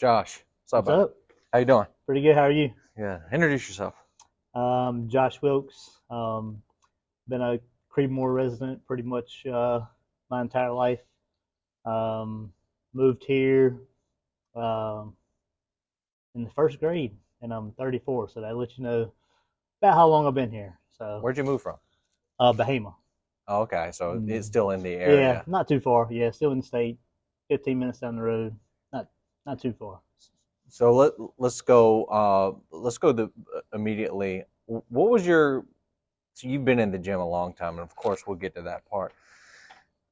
Josh, what's up, What's buddy? up? How you doing? Pretty good. How are you? Yeah, introduce yourself. Josh Wilkes. Been a Creedmoor resident pretty much my entire life. Um, Moved here um, in the first grade, and I'm 34, so that lets you know about how long I've been here. So, Where'd you move from? Bahama. Oh, okay, so it's Mm. still in the Yeah, area. not too far. Yeah, still in the state. 15 minutes down the road. Not not too far. So let's go immediately. What was your so you've been in the gym a long time, and of course we'll get to that part.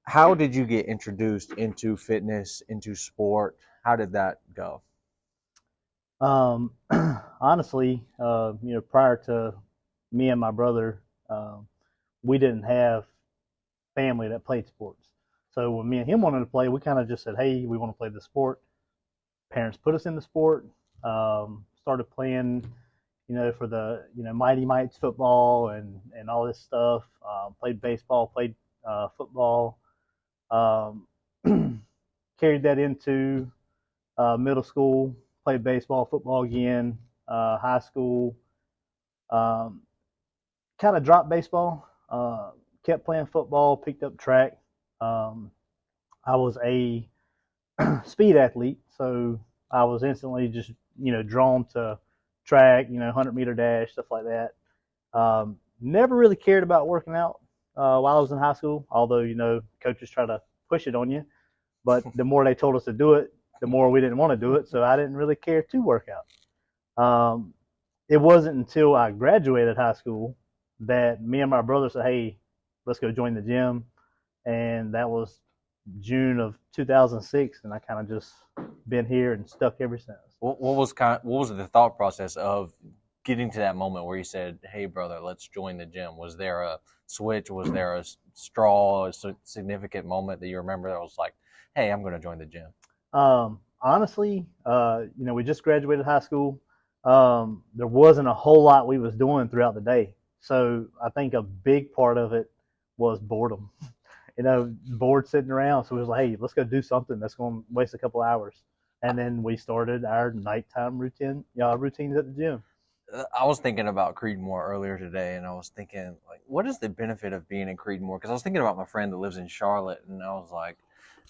How did you get introduced into fitness, into sport? How did that go? Um, Honestly, prior to me and my brother, we didn't have family that played sports. So when me and him wanted to play, we kind of just said, "Hey, we want to play the sport." Parents put us in the sport. Started playing, for the Mighty Mites football and all this stuff. Played baseball, played football. Um, Carried that into middle school. Played baseball, football again. High school. Um, Kind of dropped baseball. Kept playing football. Picked up track. Um, I was a speed athlete, so I was instantly just drawn to track, 100-meter dash, stuff like that. Never really cared about working out while I was in high school, although coaches try to push it on you. But the more they told us to do it, the more we didn't want to do it. So I didn't really care to work out. It wasn't until I graduated high school that me and my brother said, "Hey, let's go join the gym," and that was June of 2006, and I kind of just been here and stuck ever since. What was the thought process of getting to that moment where you said, "Hey, brother, let's join the gym"? Was there a switch? Was there a straw, a significant moment that you remember that was like, "Hey, I'm going to join the gym"? Honestly, we just graduated high school. There wasn't a whole lot we was doing throughout the day, so I think a big part of it was boredom. Bored sitting around. So it was like, hey, let's go do something that's going to waste a couple hours. And then we started our nighttime routines at the gym. I was thinking about Creedmoor earlier today, and I was thinking, like, what is the benefit of being in Creedmoor? Because I was thinking about my friend that lives in Charlotte, and I was like,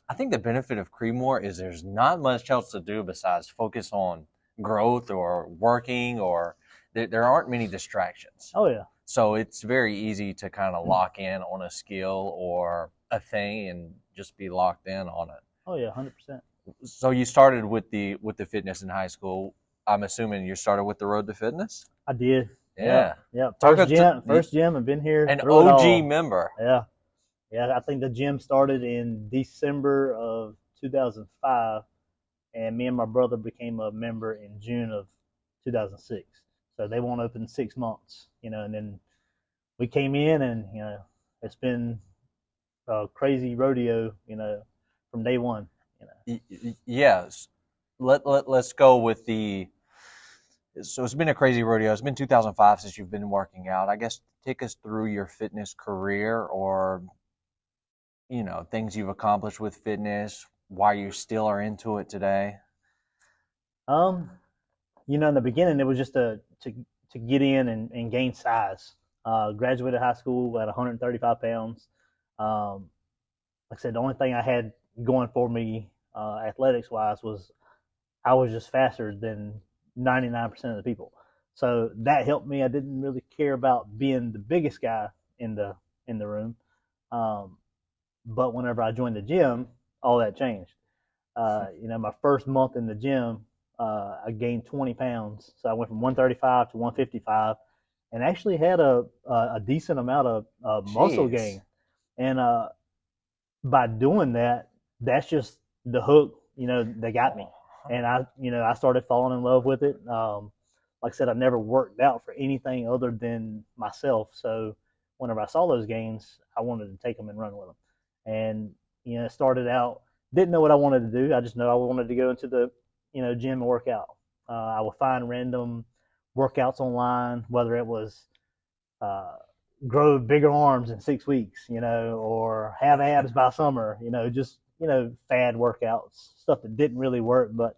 I think the benefit of Creedmoor is there's not much else to do besides focus on growth or working, or there aren't many distractions. Oh yeah. So it's very easy to kind of lock in on a skill or a thing and just be locked in on it. Oh yeah, 100%. So you started with the fitness in high school. I'm assuming you started with the road to fitness. I did. Yeah. Yeah, Yeah. talk First gym. I've been here an through it OG all. member. Yeah. Yeah. I think the gym started in December of 2005, and me and my brother became a member in June of 2006. So they won't open 6 months, and then we came in, and it's been a crazy rodeo, from day one. Yes, let's go with the. So it's been a crazy rodeo. It's been 2005 since you've been working out. I guess take us through your fitness career, or things you've accomplished with fitness, why you still are into it today. Um, in the beginning, it was just to get in and gain size. Graduated high school at 135 pounds. Um, like I said, the only thing I had going for me athletics wise was I was just faster than 99% of the people. So that helped me. I didn't really care about being the biggest guy in the room. Um, but whenever I joined the gym, all that changed. My first month in the gym, I gained 20 pounds. So I went from 135 to 155, and actually had a decent amount of muscle Jeez. gain. And by doing that, that's just the hook, that got me. And I started falling in love with it. Like I said, I never worked out for anything other than myself. So whenever I saw those gains, I wanted to take them and run with them. And it started out, didn't know what I wanted to do. I just know I wanted to go into the gym and work out. I would find random workouts online, whether it was uh, grow bigger arms in 6 weeks, or have abs by summer, just fad workouts, stuff that didn't really work, but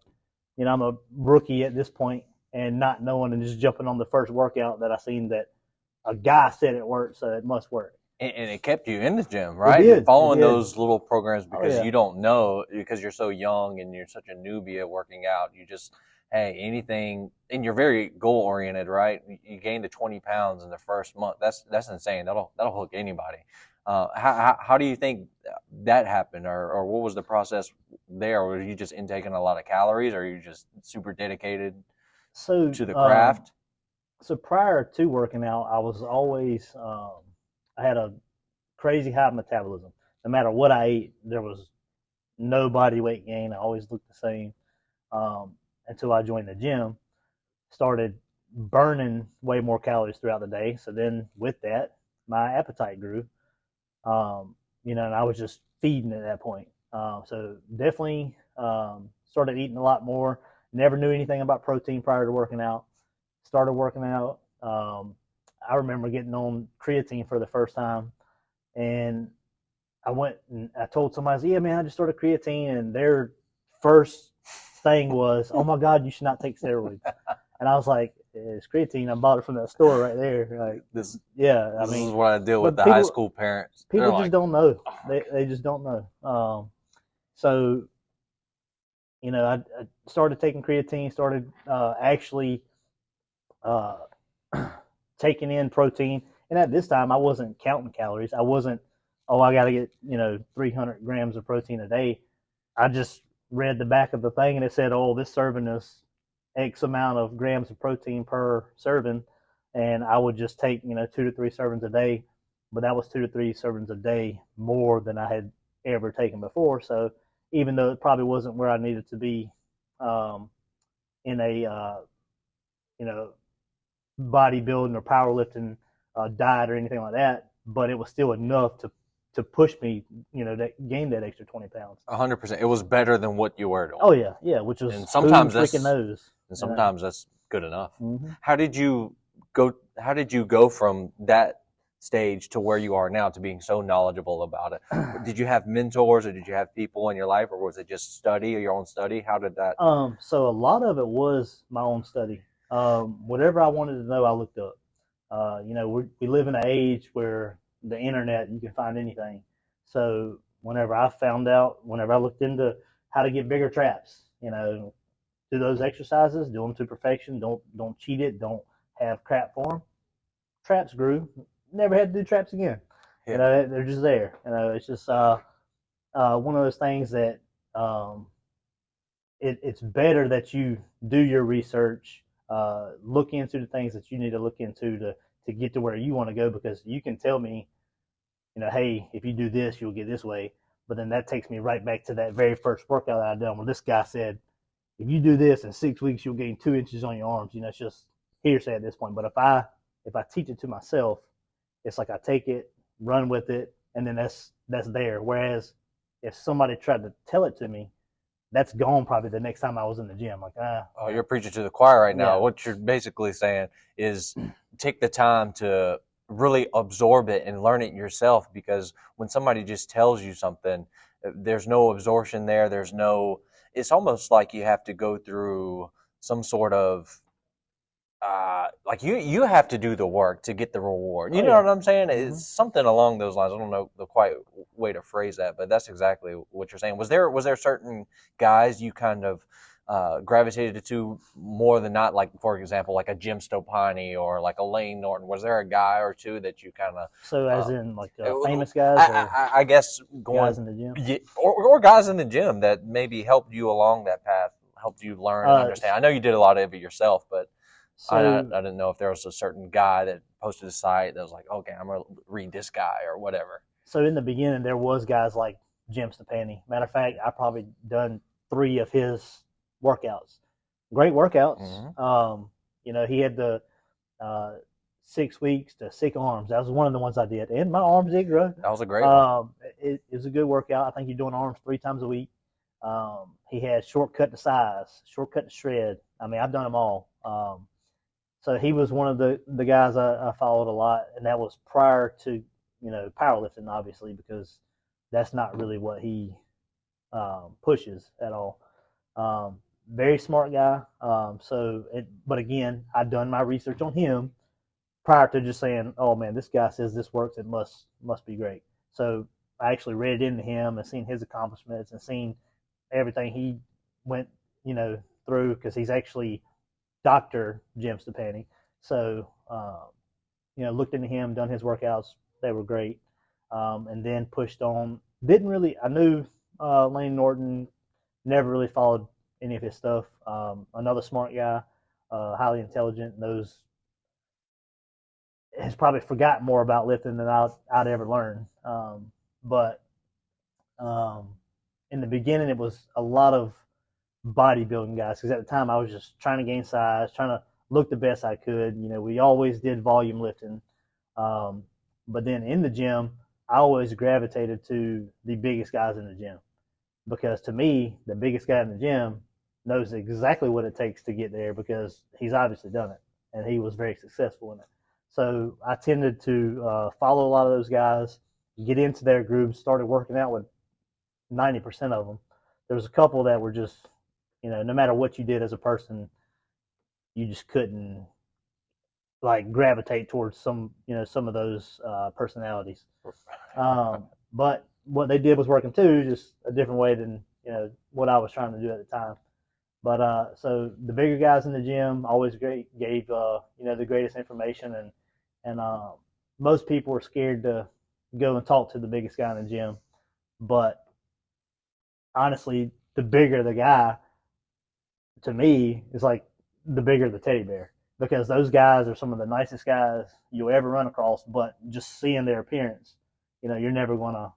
I'm a rookie at this point and not knowing and just jumping on the first workout that I seen that a guy said it worked, so it must work. And it kept you in the gym, It right? did. Following It did. those little programs Oh because yeah. you don't know, because you're so young and you're such a newbie at working out. You just, hey, anything, and you're very goal oriented, right? You gained the 20 pounds in the first month. That's insane. That'll hook anybody. How do you think that happened, or what was the process there? Were you just intaking a lot of calories, or are you just super dedicated So to the craft? so prior to working out, I was always I had a crazy high metabolism. No matter what I ate, there was no body weight gain. I always looked the same until I joined the gym. Started burning way more calories throughout the day. So then with that, my appetite grew. And I was just feeding at that point. So definitely started eating a lot more. Never knew anything about protein prior to working out. Started working out. I remember getting on creatine for the first time, and I went and I told somebody, I said, "Yeah, man, I just started creatine," and their first thing was, "Oh my God, you should not take steroids." And I was like, "It's creatine. I bought it from that store right there." Like, This yeah, I this mean, is what I deal with but the high school parents. They're people just like, don't know. oh my They just don't know. So I started taking creatine. Started actually uh, taking in protein. And at this time, I wasn't counting calories. I wasn't, oh, I got to get 300 grams of protein a day. I just read the back of the thing and it said, oh, this serving is X amount of grams of protein per serving, and I would just take 2 to 3 servings a day. But that was 2 to 3 servings a day more than I had ever taken before. So even though it probably wasn't where I needed to be um, in a you know bodybuilding or powerlifting diet or anything like that, but it was still enough to push me, that gain that extra 20 pounds. 100%. It was better than what you were doing. Oh yeah, yeah, which was And who freaking knows. sometimes that's good enough. Mm-hmm. How did you go from that stage to where you are now to being so knowledgeable about it? Did you have mentors, or did you have people in your life, or was it just study or your own study? How did that? So a lot of it was my own study. Whatever I wanted to know, I looked up. We live in an age where the internet, you can find anything. So whenever I looked into how to get bigger traps, do those exercises, do them to perfection. Don't cheat it. Don't have crap form. Traps grew. Never had to do traps again. Yeah. They're just there. It's just one of those things that um, it's better that you do your research, look into the things that you need to look into to get to where you want to go, because you can tell me, hey, if you do this, you'll get this way. But then that takes me right back to that very first workout that I done where this guy said, if you do this in 6 weeks, you'll gain 2 inches on your arms. It's just hearsay at this point. But if I teach it to myself, it's like I take it, run with it, and then that's there. Whereas if somebody tried to tell it to me, that's gone probably the next time I was in the gym. Like, Oh, you're preaching to the choir right now. Yeah. What you're basically saying is take the time to really absorb it and learn it yourself, because when somebody just tells you something, there's no absorption there. It's almost like you have to go through some sort of like you have to do the work to get the reward. You know what I'm saying? Mm-hmm. It's something along those lines. I don't know the quite way to phrase that, but that's exactly what you're saying. Was there certain guys you kind of gravitated to more than not? Like, for example, like a Jim Stopani or like a Lane Norton. Was there a guy or two that you kind of So as in like famous guys, or I guess guys in the gym? or guys in the gym that maybe helped you along that path, helped you learn and understand? I know you did a lot of it yourself, but I didn't know if there was a certain guy that posted a site that was like, okay, I'm going to read this guy or whatever. So in the beginning, there was guys like Jim Stopani. Matter of fact, I probably done 3 of his workouts. Great workouts. Mm-hmm. He had the 6 weeks to sick arms. That was one of the ones I did, and my arms did grow. That was a great one. It was a good workout. I think you're doing arms 3 times a week. He had shortcut to size, shortcut to shred. I mean, I've done them all. So he was one of the guys I followed a lot, and that was prior to powerlifting, obviously, because that's not really what he pushes at all. very smart guy. But again, I'd done my research on him prior to just saying, "Oh man, this guy says this works. It must be great." So I actually read into him and seen his accomplishments and seen everything he went, through because he's actually Dr. Jim Stepani. So looked into him, done his workouts. They were great, and then pushed on. Didn't really. I knew Lane Norton. Never really followed any of his stuff. Another smart guy, highly intelligent, has probably forgotten more about lifting than I'd ever learn. But in the beginning, it was a lot of bodybuilding guys because at the time I was just trying to gain size, trying to look the best I could. We always did volume lifting. But then in the gym, I always gravitated to the biggest guys in the gym because to me, the biggest guy in the gym knows exactly what it takes to get there because he's obviously done it and he was very successful in it. So I tended to follow a lot of those guys, get into their groups, started working out with 90% of them. There was a couple that were just, no matter what you did as a person, you just couldn't like gravitate towards some of those personalities. But what they did was working too, just a different way than what I was trying to do at the time. But so the bigger guys in the gym always gave the greatest information, and most people were scared to go and talk to the biggest guy in the gym. But honestly, the bigger the guy, to me, is like the bigger the teddy bear because those guys are some of the nicest guys you'll ever run across. But just seeing their appearance, you're never going to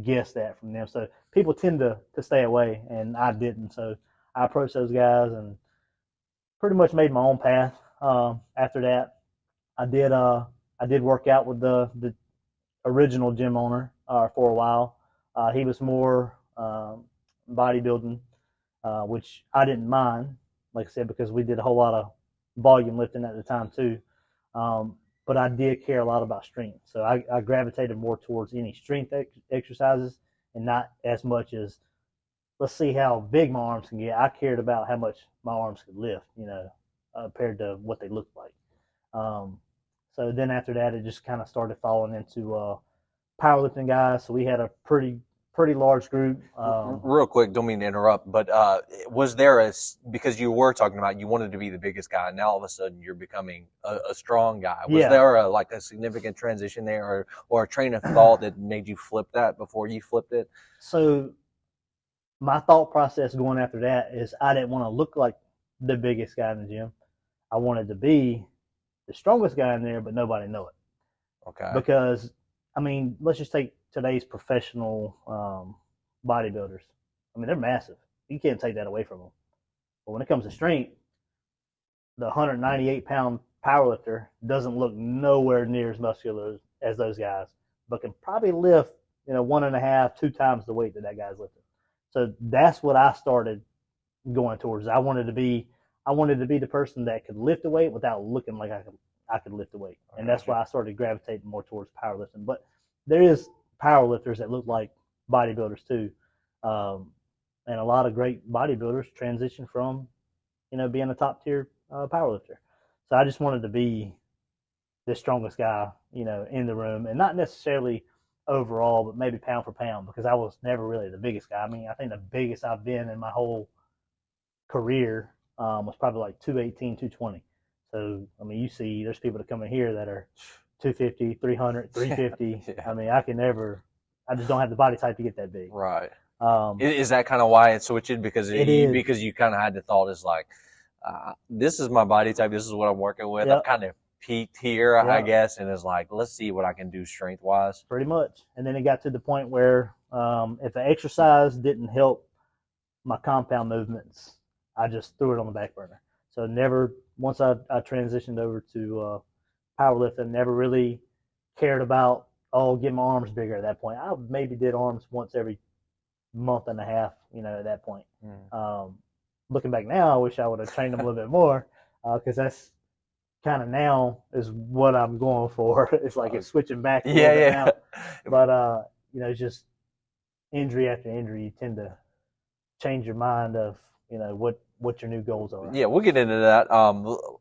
guess that from them. So people tend to stay away, and I didn't. So I approached those guys and pretty much made my own path. After that, I did work out with the original gym owner for a while. He was more bodybuilding, which I didn't mind, like I said, because we did a whole lot of volume lifting at the time too. But I did care a lot about strength. So I gravitated more towards any strength exercises and not as much as, let's see how big my arms can get. I cared about how much my arms could lift, compared to what they looked like. So then after that, it just kind of started falling into powerlifting guys. So we had a pretty large group. Real quick, don't mean to interrupt, but was there because you were talking about you wanted to be the biggest guy, and now all of a sudden you're becoming a strong guy. Was there a significant transition there or a train of thought that made you flip that before you flipped it? So my thought process going after that is I didn't want to look like the biggest guy in the gym. I wanted to be the strongest guy in there, but nobody know it. Okay. Because, let's just take today's professional bodybuilders. They're massive. You can't take that away from them. But when it comes to strength, the 198-pound powerlifter doesn't look nowhere near as muscular as those guys, but can probably lift, 1.5, 2 times the weight that guy's lifting. So that's what I started going towards. I wanted to be the person that could lift the weight without looking like I could lift the weight. And that's why I started gravitating more towards powerlifting. But there is powerlifters that look like bodybuilders too. And a lot of great bodybuilders transition from, being a top tier powerlifter. So I just wanted to be the strongest guy, in the room, and not necessarily overall, but maybe pound for pound, because I was never really the biggest guy. I think the biggest I've been in my whole career was probably like 218, 220. So, you see there's people that come in here that are 250, 300, 350. Yeah. I just don't have the body type to get that big. Right. Is that kind of why it switched? Because you kind of had the thought is like, this is my body type. This is what I'm working with. Yep. I've kind of peaked here, yep. I guess, and it's like, let's see what I can do strength wise. Pretty much. And then it got to the point where if the exercise didn't help my compound movements, I just threw it on the back burner. So once I transitioned over to powerlifting, never really cared about, getting my arms bigger at that point. I maybe did arms once every month and a half, at that point. Looking back now, I wish I would have trained them a little bit more because that's kind of now is what I'm going for. It's like it's switching back. Now. But, just injury after injury, you tend to change your mind of, what your new goals are. Yeah, we'll get into that.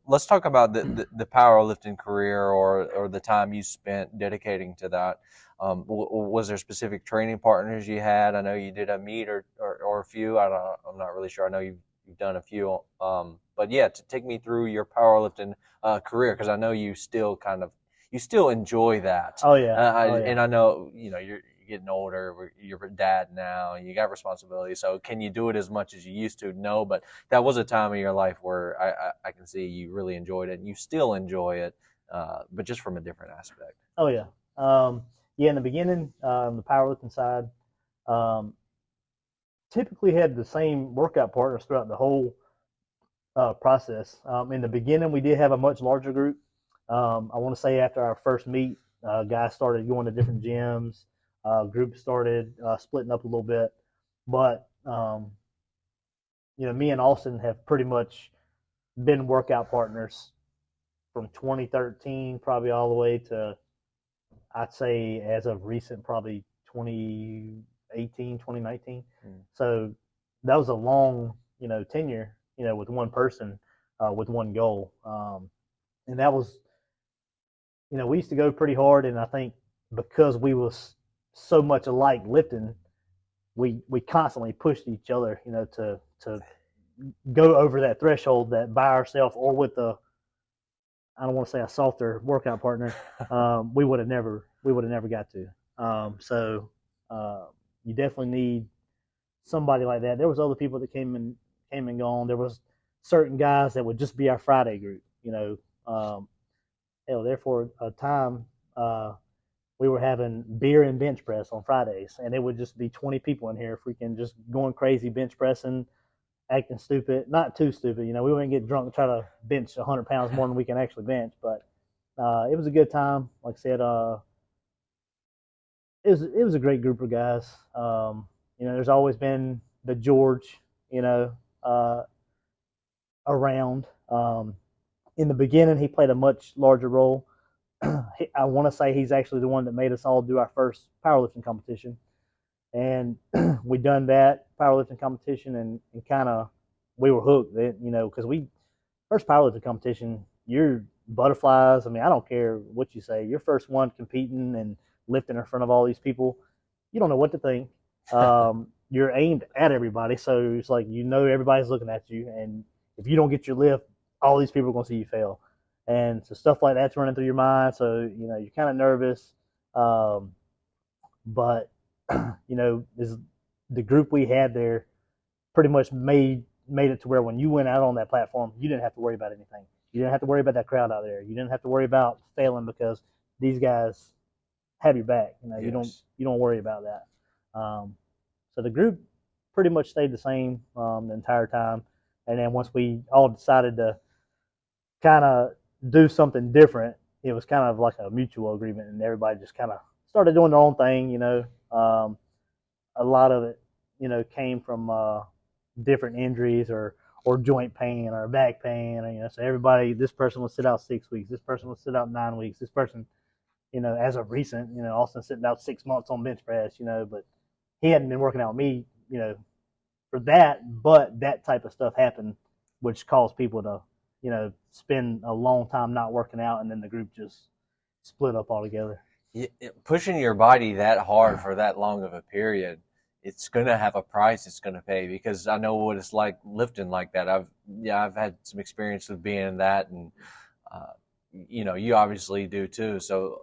Let's talk about the powerlifting career or the time you spent dedicating to that. Was there specific training partners you had? I know you did a meet or a few. I'm not really sure. I know you've done a few. But yeah, to take me through your powerlifting career, because I know you still enjoy that. Oh yeah, oh yeah. And I know you're getting older. You're a dad now. You got responsibility. So can you do it as much as you used to? No, but that was a time in your life where I can see you really enjoyed it, and you still enjoy it, but just from a different aspect. Oh yeah. Yeah, in the beginning, the powerlifting side, um, typically had the same workout partners throughout the whole process. In the beginning, we did have a much larger group. I want to say after our first meet, guys started going to different gyms. Groups started splitting up a little bit, but me and Austin have pretty much been workout partners from 2013 probably all the way to, I'd say, as of recent, probably 2018, 2019. So that was a long tenure with one person, with one goal. And that was, we used to go pretty hard, and I think because we was so much alike lifting, we constantly pushed each other, to go over that threshold that by ourselves or with I don't want to say a softer workout partner, we would have never got to. So you definitely need somebody like that. There was other people that came and gone. There was certain guys that would just be our Friday group. There for a time, we were having beer and bench press on Fridays, and it would just be 20 people in here freaking just going crazy bench pressing, acting stupid, not too stupid. We wouldn't get drunk and try to bench 100 pounds more than we can actually bench, but it was a good time. Like I said, it was a great group of guys. There's always been the George, around. In the beginning, he played a much larger role. I want to say he's actually the one that made us all do our first powerlifting competition. And we done that powerlifting competition, and kind of we were hooked, because first powerlifting competition, you're butterflies. I mean, I don't care what you say. Your first one competing and lifting in front of all these people, you don't know what to think. You're aimed at everybody, so it's like everybody's looking at you, and if you don't get your lift, all these people are going to see you fail. And so stuff like that's running through your mind. So, you're kind of nervous. But, the group we had there pretty much made it to where when you went out on that platform, you didn't have to worry about anything. You didn't have to worry about that crowd out there. You didn't have to worry about failing because these guys have your back. Yes. You don't worry about that. So the group pretty much stayed the same the entire time. And then once we all decided to kind of do something different, it was kind of like a mutual agreement, and everybody just kind of started doing their own thing. A lot of it, came from different injuries or joint pain or back pain. So everybody, this person would sit out 6 weeks, this person would sit out 9 weeks, this person, as of recent, Austin sitting out 6 months on bench press, but he hadn't been working out with me, for that, but that type of stuff happened, which caused people to, spend a long time not working out, and then the group just split up altogether. Pushing your body that hard for that long of a period, it's going to have a price it's going to pay, because I know what it's like lifting like that. I've had some experience with being in that, and you obviously do too. So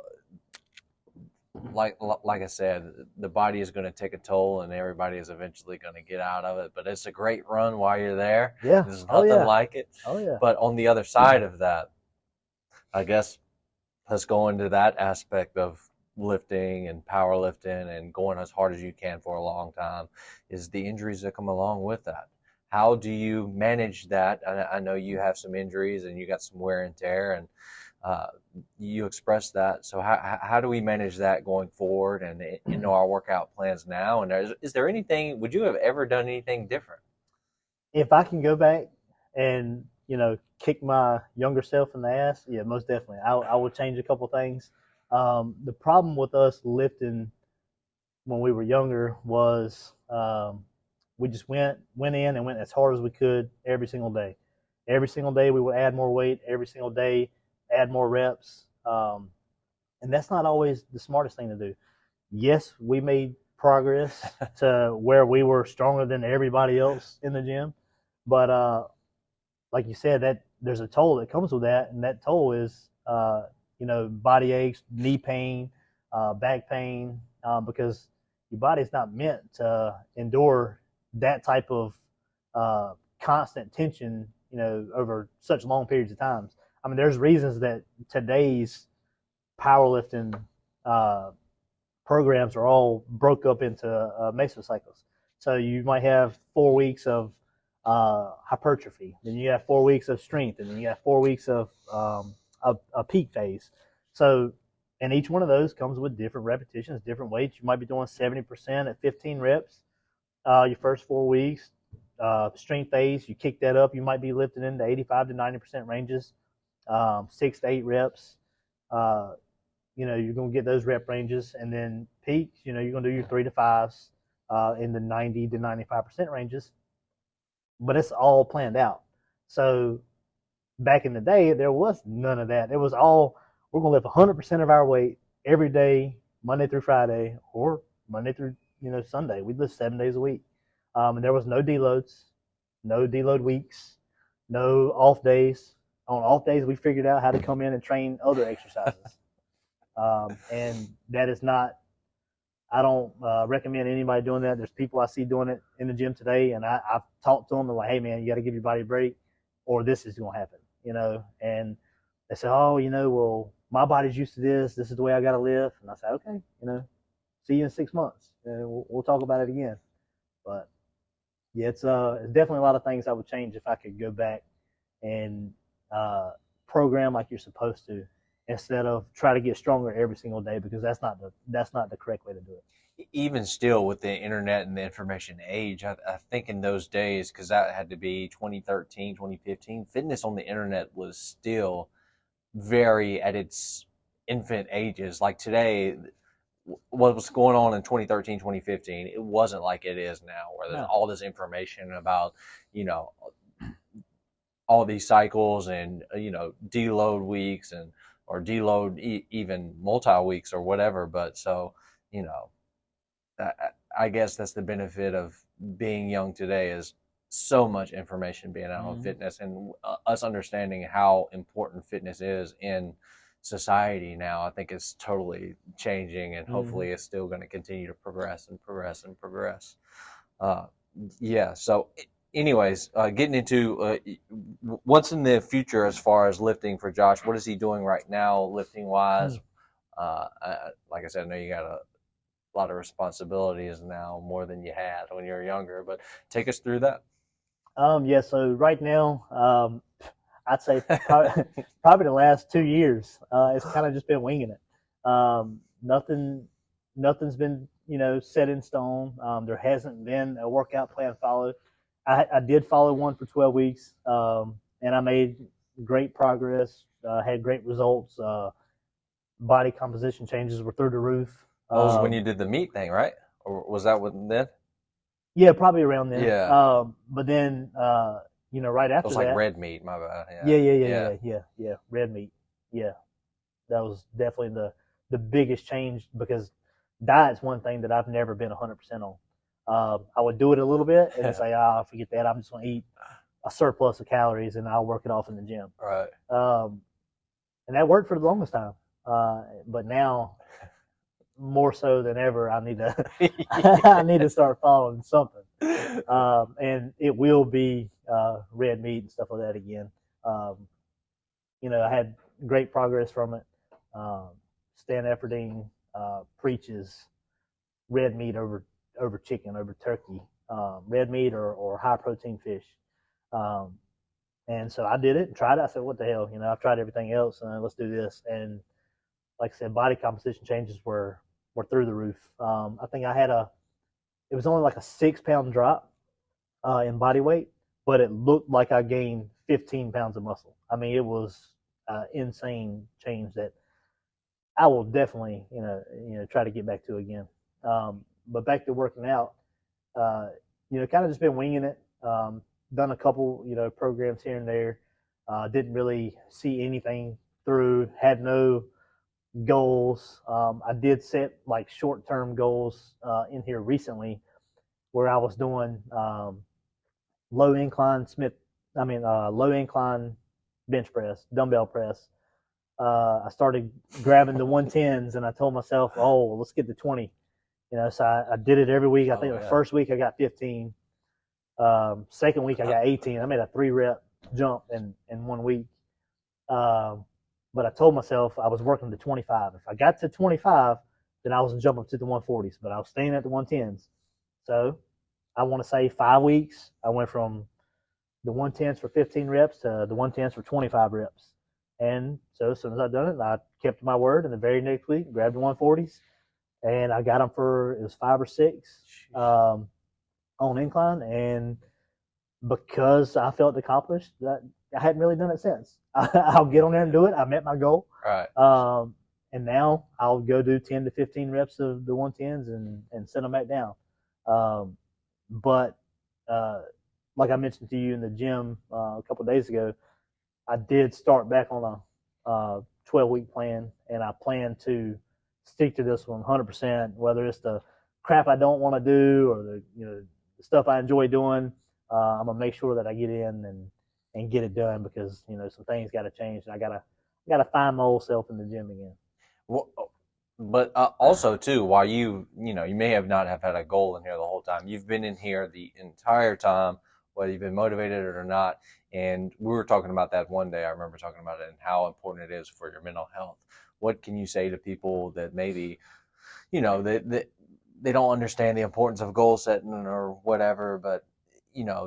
like I said, the body is going to take a toll, and everybody is eventually going to get out of it. But it's a great run while you're there. Yeah. There's nothing like it. Oh yeah. But on the other side of that, I guess let's go into that aspect of lifting and powerlifting and going as hard as you can for a long time, is the injuries that come along with that. How do you manage that? I know you have some injuries and you got some wear and tear, and you expressed that. So how do we manage that going forward and into our workout plans now? And is there anything, would you have ever done anything different? If I can go back and, kick my younger self in the ass, yeah, most definitely. I would change a couple things. The problem with us lifting when we were younger was we just went in and went as hard as we could every single day. Every single day we would add more weight. Every single day, add more reps. And that's not always the smartest thing to do. Yes, we made progress to where we were stronger than everybody else in the gym, but like you said, that there's a toll that comes with that, and that toll is body aches, knee pain, back pain, because your body's not meant to endure that type of constant tension, over such long periods of times. I mean, there's reasons that today's powerlifting programs are all broke up into mesocycles. So you might have 4 weeks of hypertrophy, then you have 4 weeks of strength, and then you have 4 weeks of a peak phase. So, and each one of those comes with different repetitions, different weights. You might be doing 70% at 15 reps your first 4 weeks. Strength phase, you kick that up, you might be lifting into 85 to 90% ranges, 6 to 8 reps. You're going to get those rep ranges, and then peaks, you're going to do your 3 to 5s in the 90 to 95% ranges. But it's all planned out. So back in the day, there was none of that. It was all, we're going to lift 100% of our weight every day, Monday through Friday, or Monday through Sunday. We'd lift 7 days a week. And there was no deloads, no deload weeks, no off days. On off days, we figured out how to come in and train other exercises. And that is not, I don't recommend anybody doing that. There's people I see doing it in the gym today, and I've talked to them. I'm like, hey, man, you got to give your body a break, or this is going to happen, And they say, oh, well, my body's used to this. This is the way I got to live. And I say, okay, see you in 6 months. We'll talk about it again. But yeah, it's definitely a lot of things I would change if I could go back and program like you're supposed to, instead of try to get stronger every single day, because that's not the correct way to do it. Even still, with the internet and the information age, I think in those days, because that had to be 2013, 2015, fitness on the internet was still very at its infant ages. Like today, what was going on in 2013, 2015, it wasn't like it is now, where there's all this information about, all these cycles and, deload weeks or deload even multi-weeks or whatever. But so, I guess that's the benefit of being young today, is so much information being out on fitness, and us understanding how important fitness is in society now. I think it's totally changing, and hopefully it's still going to continue to progress and progress and progress. Yeah. So anyways, getting into what's in the future as far as lifting for Josh. What is he doing right now, lifting wise? Like I said, I know you got a lot of responsibilities now, more than you had when you were younger, but take us through that. Yeah, so right now, I'd say probably the last 2 years, it's kind of just been winging it. Nothing's been, set in stone. There hasn't been a workout plan followed. I did follow one for 12 weeks, and I made great progress, had great results. Body composition changes were through the roof. That was when you did the meat thing, right? Or was that when then? Yeah, probably around then. Yeah. But then, right after that. It was like red meat, my bad. Yeah. Red meat. Yeah. That was definitely the biggest change, because diet's one thing that I've never been 100% on. I would do it a little bit and then say, forget that. I'm just going to eat a surplus of calories and I'll work it off in the gym. Right. And that worked for the longest time. But now, more so than ever, I need to I need to start following something, and it will be red meat and stuff like that again. I had great progress from it. Stan Efferding preaches red meat over chicken, over turkey, red meat or high protein fish, and so I did it and tried it. I said, what the hell, I've tried everything else, let's do this. And like I said, body composition changes were through the roof. I think it was only like a 6-pound drop in body weight, but it looked like I gained 15 pounds of muscle. I mean, it was insane change that I will definitely, try to get back to again. But back to working out, kind of just been winging it. Done a couple, programs here and there. Didn't really see anything through. Had no goals. I did set like short-term goals in here recently, where I was doing low incline Smith. Low incline bench press, dumbbell press. I started grabbing the 110s, and I told myself, "Oh, let's get to 20." So I did it every week. I think the first week I got 15. Second week I got 18. I made a 3-rep jump in 1 week. But I told myself I was working to 25. If I got to 25, then I was jumping to the 140s, but I was staying at the 110s. So I want to say 5 weeks, I went from the 110s for 15 reps to the 110s for 25 reps. And so as soon as I done it, I kept my word. And the very next week, grabbed the 140s, and I got them for, it was 5 or 6 on incline. And because I felt accomplished, that I hadn't really done it since. I'll get on there and do it. I met my goal. Right. And now I'll go do 10 to 15 reps of the 110s and send them back down. But like I mentioned to you in the gym a couple of days ago, I did start back on a 12-week plan, and I plan to stick to this one 100%, whether it's the crap I don't want to do or the stuff I enjoy doing. I'm gonna make sure that I get in and get it done, because some things got to change, and I gotta find my old self in the gym again. Well, but also too, while you may have not have had a goal in here the whole time, you've been in here the entire time, whether you've been motivated or not. And we were talking about that one day. I remember talking about it and how important it is for your mental health. What can you say to people that maybe, they don't understand the importance of goal setting or whatever, but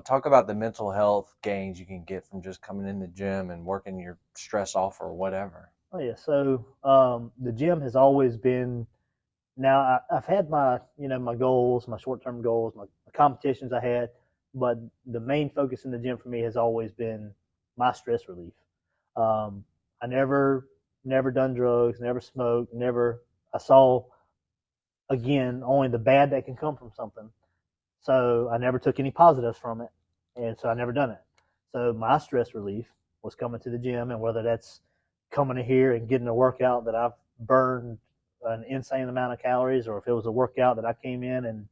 talk about the mental health gains you can get from just coming in the gym and working your stress off or whatever. Oh yeah, so the gym has always been. Now I've had my my goals, my short-term goals, my competitions I had, but the main focus in the gym for me has always been my stress relief. I never done drugs, never smoked, never. I saw again only the bad that can come from something. So I never took any positives from it, and so I never done it. So my stress relief was coming to the gym, and whether that's coming in here and getting a workout that I've burned an insane amount of calories, or if it was a workout that I came in and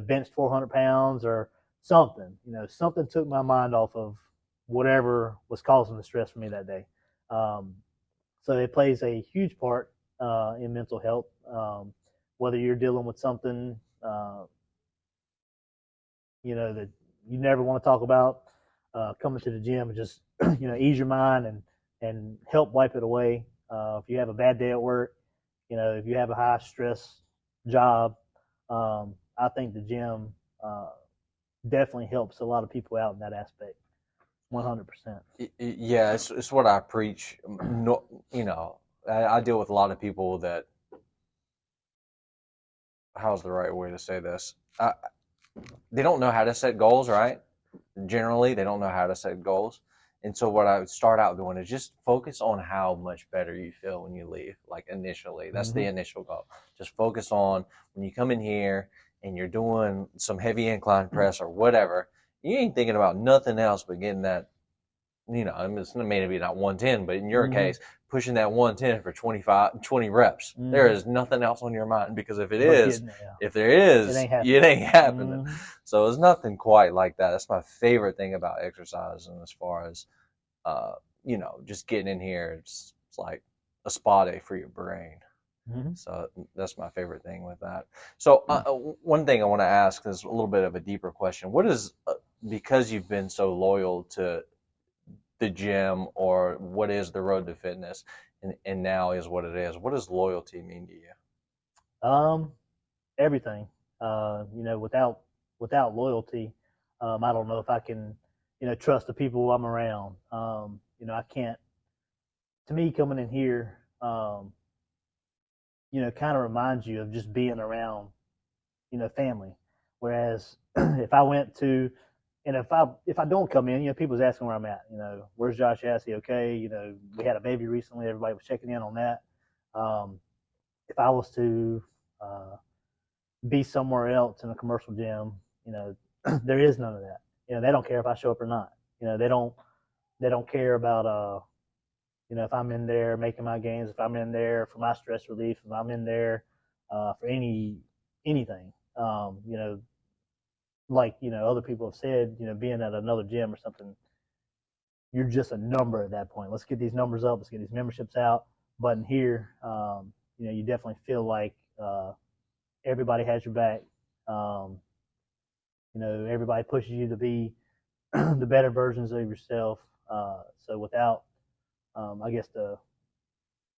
benched 400 pounds or something, something took my mind off of whatever was causing the stress for me that day. So it plays a huge part in mental health, whether you're dealing with something that you never want to talk about, coming to the gym and just ease your mind and help wipe it away. If you have a bad day at work, if you have a high stress job, I think the gym definitely helps a lot of people out in that aspect. 100%. Yeah, it's what I preach. No, I deal with a lot of people that. How's the right way to say this? They don't know how to set goals, right? Generally, they don't know how to set goals. And so what I would start out doing is just focus on how much better you feel when you leave, like initially. That's the initial goal. Just focus on when you come in here and you're doing some heavy incline press or whatever, you ain't thinking about nothing else but getting that, it's maybe not 110, but in your case, pushing that 110 for 20 reps. There is nothing else on your mind, because if there is, it ain't happening. So it's nothing quite like that. That's my favorite thing about exercise. And as far as, just getting in here, it's like a spa day for your brain. So that's my favorite thing with that. So one thing I want to ask is a little bit of a deeper question. What is, because you've been so loyal to the gym, or what is the road to fitness, and now is what it is, what does loyalty mean to you? Everything. Without loyalty, I don't know if I can trust the people I'm around. I can't. To me, coming in here kind of reminds you of just being around family. Whereas if I went to, and if I don't come in, people's asking where I'm at. Where's Josh at? Is he okay? We had a baby recently. Everybody was checking in on that. If I was to be somewhere else in a commercial gym, there is none of that. They don't care if I show up or not. They don't care about if I'm in there making my games, if I'm in there for my stress relief, if I'm in there for anything. Like other people have said, being at another gym or something, you're just a number at that point. Let's get these numbers up. Let's get these memberships out. But in here, you definitely feel like everybody has your back. Everybody pushes you to be the better versions of yourself. So without, I guess, the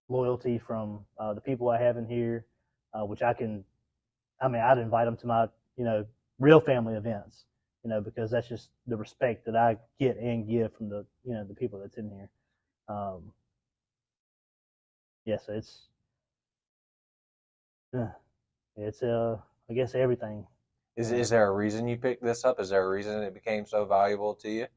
loyalty from the people I have in here, which I'd invite them to my, real family events, because that's just the respect that I get and give from the people that's in here. So it's I guess everything. Is there a reason you picked this up? Is there a reason it became so valuable to you?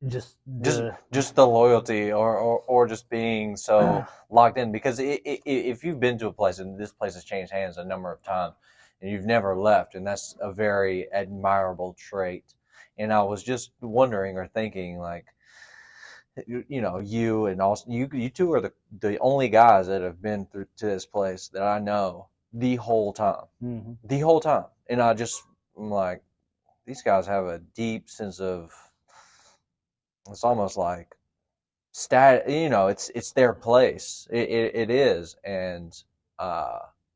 Just Just the loyalty, or just being so locked in. Because if you've been to a place and this place has changed hands a number of times, and you've never left, and that's a very admirable trait. And I was just wondering or thinking, like, you and also you two are the only guys that have been through to this place that I know the whole time, the whole time. And I'm like, these guys have a deep sense of, it's almost like it's their place. It is, and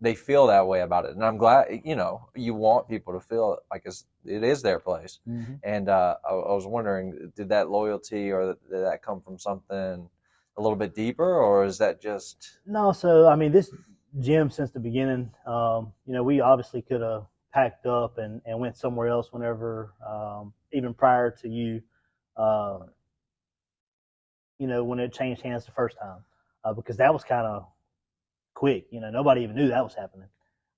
they feel that way about it. And I'm glad, you want people to feel like it is their place. And I was wondering, did that loyalty or did that come from something a little bit deeper, or is that just? No, so this gym since the beginning, we obviously could have packed up and went somewhere else whenever, even prior to you, when it changed hands the first time, because that was kind of quick. Nobody even knew that was happening.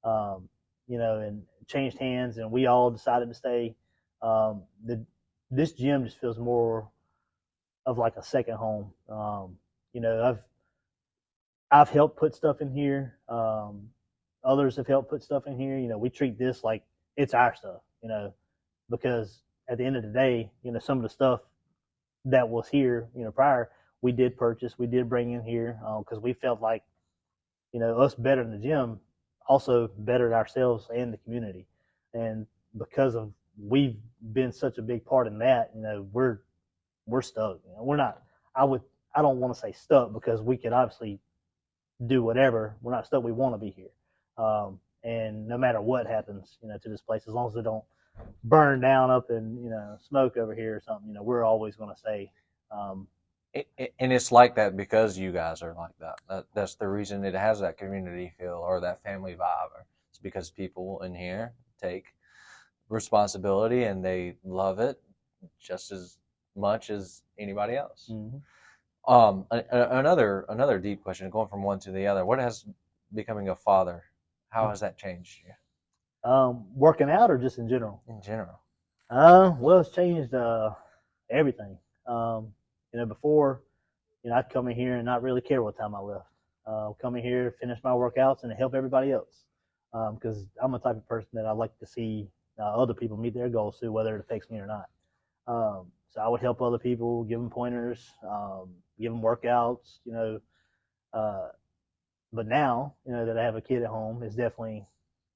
And changed hands, and we all decided to stay. This gym just feels more of like a second home. I've helped put stuff in here. Others have helped put stuff in here. We treat this like it's our stuff. Because at the end of the day, some of the stuff that was here, prior, we did purchase, we did bring in here, because we felt like, us better in the gym also bettered ourselves and the community. And because of we've been such a big part in that, we're stuck. We're not. I don't want to say stuck, because we could obviously do whatever. We're not stuck. We want to be here. And no matter what happens, to this place, as long as it don't burn down up and smoke over here or something, we're always going to stay. And it's like that because you guys are like that. That's the reason it has that community feel or that family vibe. It's because people in here take responsibility and they love it just as much as anybody else. Another deep question, going from one to the other. What has becoming a father? How has that changed you? Working out or just in general? In general. Well, it's changed everything. Before, I'd come in here and not really care what time I left. Come in here, finish my workouts, and help everybody else. Because I'm a type of person that I like to see other people meet their goals too, whether it affects me or not. So I would help other people, give them pointers, give them workouts, but now, that I have a kid at home, it's definitely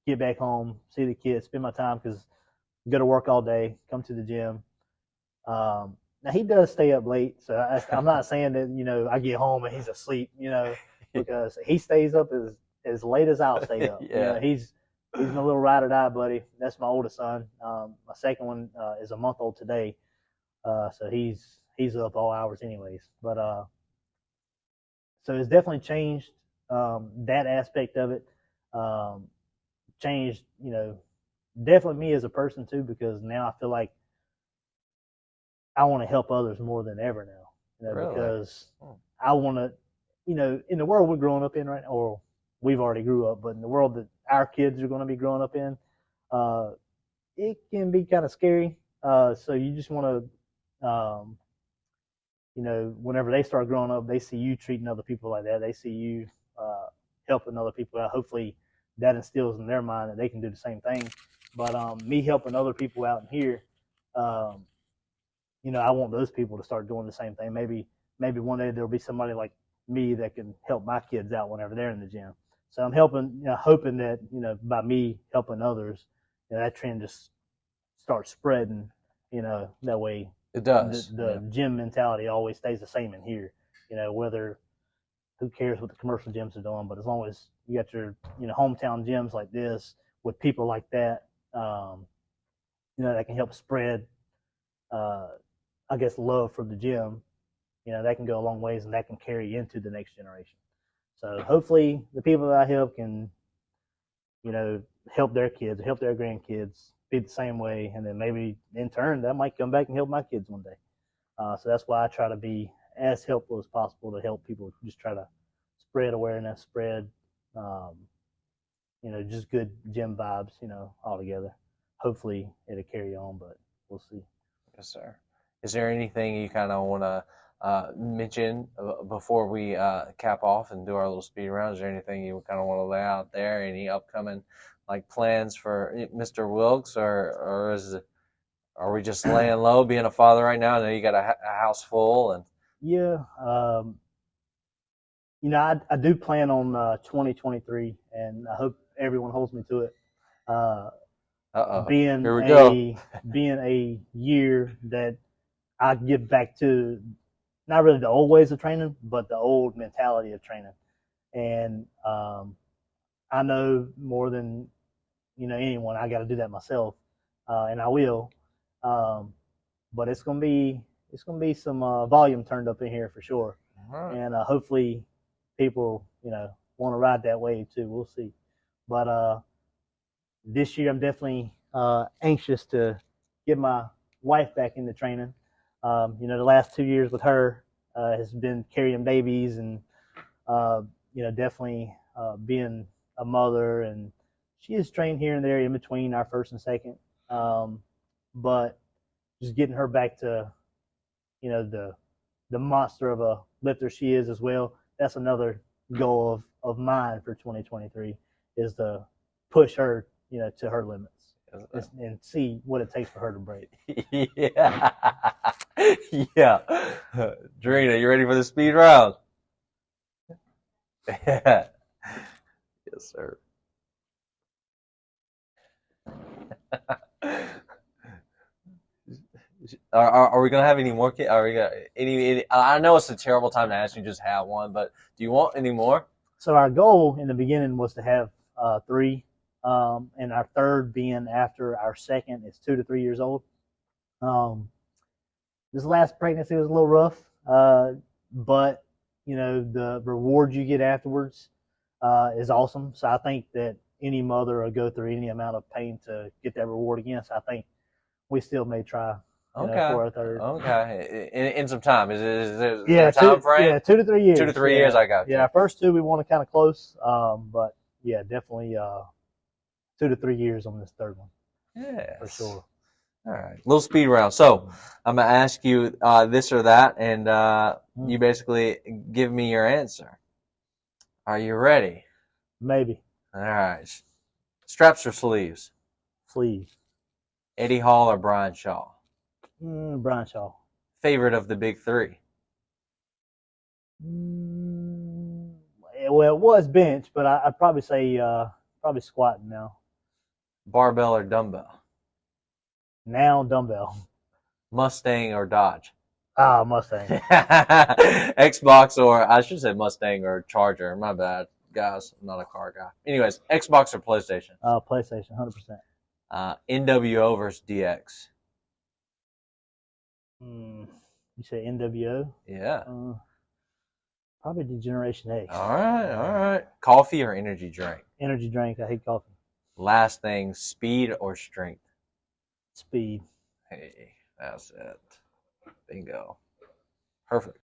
get back home, see the kids, spend my time, because I go to work all day, come to the gym. Now he does stay up late, so I'm not saying that, I get home and he's asleep, because he stays up as late as I'll stay up. Yeah. He's my little ride or die buddy. That's my oldest son. My second one is a month old today, so he's up all hours anyways. But so it's definitely changed that aspect of it. Changed, definitely me as a person too, because now I feel like I want to help others more than ever now. Really? Because I want to, in the world we're growing up in right now, or we've already grew up, but in the world that our kids are going to be growing up in, it can be kind of scary. So you just want to, whenever they start growing up, they see you treating other people like that. They see you helping other people out. Hopefully that instills in their mind that they can do the same thing. But me helping other people out in here, um, I want those people to start doing the same thing. Maybe one day there'll be somebody like me that can help my kids out whenever they're in the gym. So I'm hoping that by me helping others, that trend just starts spreading. That way It the does. the gym mentality always stays the same in here. Whether who cares what the commercial gyms are doing, but as long as you got your hometown gyms like this with people like that, that can help spread, uh, I guess, love for the gym. That can go a long ways, and that can carry into the next generation. So hopefully, the people that I help can, help their kids, help their grandkids be the same way, and then maybe in turn that might come back and help my kids one day. So that's why I try to be as helpful as possible to help people. Just try to spread awareness, spread, um, just good gym vibes, all together. Hopefully it'll carry on, but we'll see. Yes, sir. Is there anything you kind of want to mention before we cap off and do our little speed round? Is there anything you kind of want to lay out there? Any upcoming plans for Mr. Wilkes, or are we just laying low, being a father right now? I know you got a house full, and yeah, I do plan on 2023, and I hope everyone holds me to it. Being Here we go. being a year that I get back to not really the old ways of training, but the old mentality of training. And I know more than anyone, I got to do that myself, and I will. But it's gonna be some volume turned up in here for sure, Right. and hopefully people want to ride that wave too. We'll see. But this year I'm definitely anxious to get my wife back into training. The last 2 years with her has been carrying babies and definitely being a mother, and she is trained here and there in between our first and second. But just getting her back to the monster of a lifter she is as well. That's another goal of mine for 2023 is to push her to her limits and see what it takes for her to break. Yeah. Yeah. Drina, you ready for the speed round? Yeah. Yes, sir. Are we gonna have any more kids? Are we gonna any? I know it's a terrible time to ask you just have one, but do you want any more? So our goal in the beginning was to have 3, and our third being after our second is 2 to 3 years old. This last pregnancy was a little rough, but the reward you get afterwards is awesome. So I think that any mother will go through any amount of pain to get that reward again. So I think we still may try for a third. Okay. In some time. Is there Yeah, a time frame? Yeah, 2 to 3 years. 2 to 3 years, I got you. Yeah, our first 2 we wanted kind of close, but yeah, definitely 2 to 3 years on this third one. Yeah. For sure. All right. Little speed round. So I'm going to ask you this or that, and you basically give me your answer. Are you ready? Maybe. All right. Straps or sleeves? Sleeves. Eddie Hall or Brian Shaw? Brian Shaw. Favorite of the big 3? Well, it was bench, but I'd probably say probably squatting now. Barbell or dumbbell? Now dumbbell. Mustang or Dodge? Mustang. Xbox or, I should say Mustang or Charger. My bad, guys. I'm not a car guy. Anyways, Xbox or PlayStation? PlayStation, 100%. NWO versus DX? You say NWO? Yeah. Probably Generation X. All right. Coffee or energy drink? Energy drink. I hate coffee. Last thing, speed or strength? Speed. Hey, that's it. Bingo. Perfect.